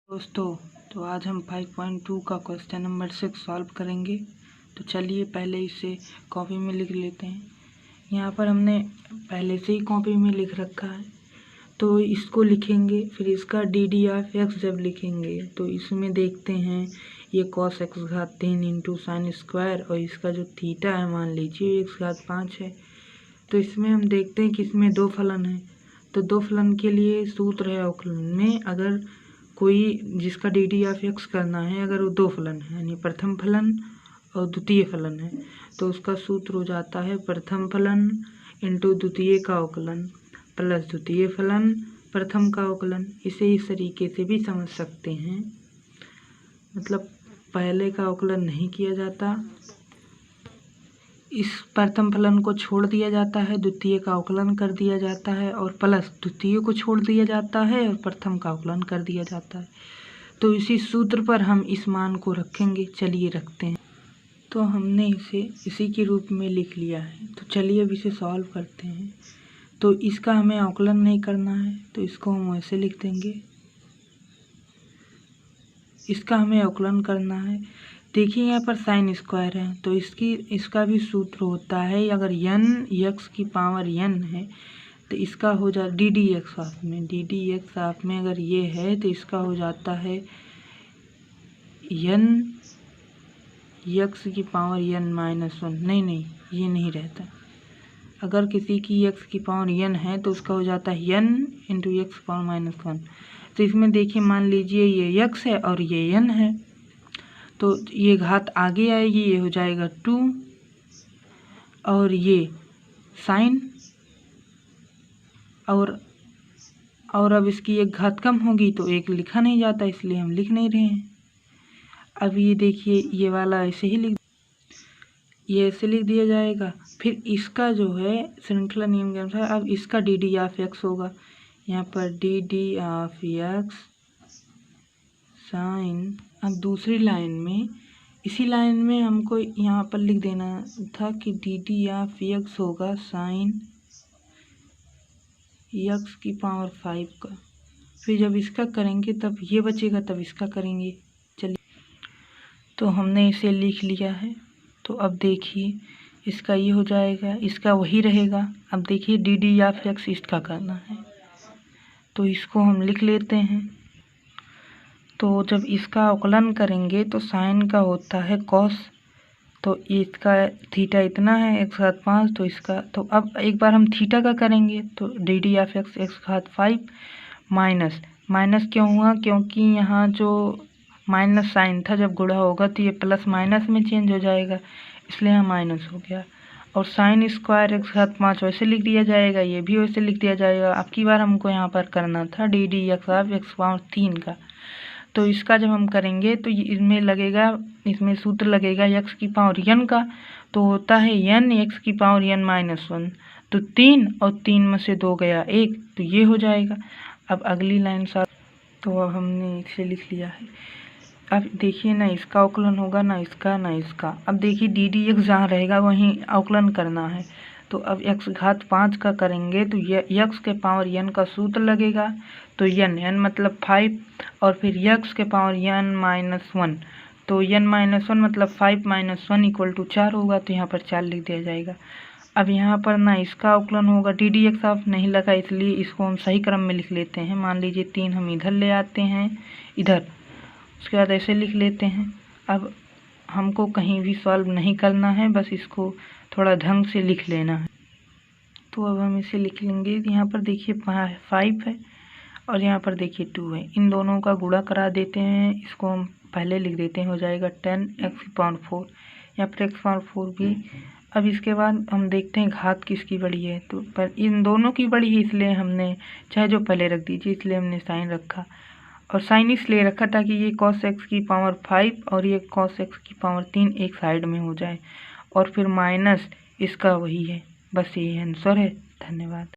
दोस्तों, तो आज हम 5.2 का क्वेश्चन नंबर 6 सॉल्व करेंगे। तो चलिए पहले इसे कॉपी में लिख लेते हैं। यहाँ पर हमने पहले से ही कॉपी में लिख रखा है, तो इसको लिखेंगे। फिर इसका DD(x) जब लिखेंगे तो इसमें देखते हैं ये cos x घात 3 इंटू साइन स्क्वायर, और इसका जो थीटा है मान लीजिए x घात 5 है। तो इसमें हम देखते हैं कि इसमें दो फलन है। तो दो फलन के लिए सूत्र है अवकलन में, अगर कोई जिसका DD(x) करना है, अगर वो दो फलन है यानी प्रथम फलन और द्वितीय फलन है, तो उसका सूत्र हो जाता है प्रथम फलन इंटू द्वितीय का अवकलन प्लस द्वितीय फलन प्रथम का अवकलन। इसे इस तरीके से भी समझ सकते हैं, मतलब पहले का अवकलन नहीं किया जाता, इस प्रथम फलन को छोड़ दिया जाता है, द्वितीय का अवकलन कर दिया जाता है, और प्लस द्वितीय को छोड़ दिया जाता है और प्रथम का अवकलन कर दिया जाता है। तो इसी सूत्र पर हम इस मान को रखेंगे। चलिए रखते हैं। तो हमने इसे इसी के रूप में लिख लिया है। तो चलिए अब इसे सॉल्व करते हैं। तो इसका हमें अवकलन नहीं करना है, तो इसको हम ऐसे लिख देंगे। इसका हमें अवकलन करना है। देखिए यहाँ पर साइन स्क्वायर है, तो इसका भी सूत्र होता है, अगर n x की पावर n है तो इसका हो जा DD(x) हाफ में अगर ये है तो इसका हो जाता है n x की पावर n माइनस 1। नहीं ये नहीं रहता। अगर किसी की x की पावर n है तो उसका हो जाता है n into x power minus 1। तो इसमें देखिए मान लीजिए ये x है और ये n है, तो ये घात आगे आएगी, ये हो जाएगा 2, और ये साइन, और अब इसकी एक घात कम होगी तो एक लिखा नहीं जाता, इसलिए हम लिख नहीं रहे हैं। अब ये देखिए ये वाला ऐसे लिख दिया जाएगा। फिर इसका जो है श्रृंखला नियम के अनुसार अब इसका DD(x) होगा। यहाँ पर DD(x) साइन, अब दूसरी लाइन में, इसी लाइन में हमको यहाँ पर लिख देना था कि DD(x) होगा साइन x की पावर 5 का। फिर जब इसका करेंगे तब ये बचेगा, तब इसका करेंगे। चलिए, तो हमने इसे लिख लिया है। तो अब देखिए इसका ये हो जाएगा, इसका वही रहेगा। अब देखिए DD(x) इसका करना है, तो इसको हम लिख लेते हैं। तो जब इसका अवकलन करेंगे तो साइन का होता है कॉस, तो इसका थीटा इतना है x घात 5, तो इसका, तो अब एक बार हम थीटा का करेंगे तो DD(x) x घात 5 माइनस क्यों हुआ, क्योंकि यहाँ जो माइनस साइन था जब गुणा होगा तो ये प्लस माइनस में चेंज हो जाएगा, इसलिए यहाँ माइनस हो गया। और साइन स्क्वायर x घात 5 वैसे लिख दिया जाएगा, ये भी वैसे लिख दिया जाएगा। अब की बार हमको यहाँ पर करना था DD(x) x पावर 3 का। तो इसका जब हम करेंगे तो इसमें सूत्र लगेगा x की पावर n का, तो होता है n x की पावर n माइनस 1। तो 3 और 3 में से 2 गया 1, तो ये हो जाएगा। अब अगली लाइन तो अब हमने इसे लिख लिया है। अब देखिए ना इसका अवकलन होगा, ना इसका। अब देखिए DD(x) जहाँ रहेगा वहीं अवकलन करना है। तो अब x घात 5 का करेंगे तो x के पावर n का सूत्र लगेगा, तो n मतलब 5, और फिर x के पावर n माइनस 1, तो n माइनस 1 मतलब 5 माइनस 1 इक्वल टू 4 होगा, तो यहाँ पर 4 लिख दिया जाएगा। अब यहाँ पर ना इसका अवकलन होगा, DD(x) आप नहीं लगा, इसलिए इसको हम सही क्रम में लिख लेते हैं। मान लीजिए 3 हम इधर ले आते हैं, इधर, उसके बाद ऐसे लिख लेते हैं। अब हमको कहीं भी सॉल्व नहीं करना है, बस इसको थोड़ा ढंग से लिख लेना है। तो अब हम इसे लिख लेंगे। यहाँ पर देखिए 5 है और यहाँ पर देखिए 2 है, इन दोनों का गुणा करा देते हैं। इसको हम पहले लिख देते हैं, हो जाएगा 10x की पावर 4, यहाँ पर x पावर 4 भी। अब इसके बाद हम देखते हैं घात किसकी बड़ी है, तो पर इन दोनों की बड़ी है, इसलिए हमने चाहे जो पहले रख दीजिए, इसलिए हमने साइन रखा। और साइन इसलिए रखा ताकि ये cos x की पावर 5 और ये cos x की पावर 3 एक साइड में हो जाए, और फिर माइनस इसका वही है। बस यही आंसर है। धन्यवाद।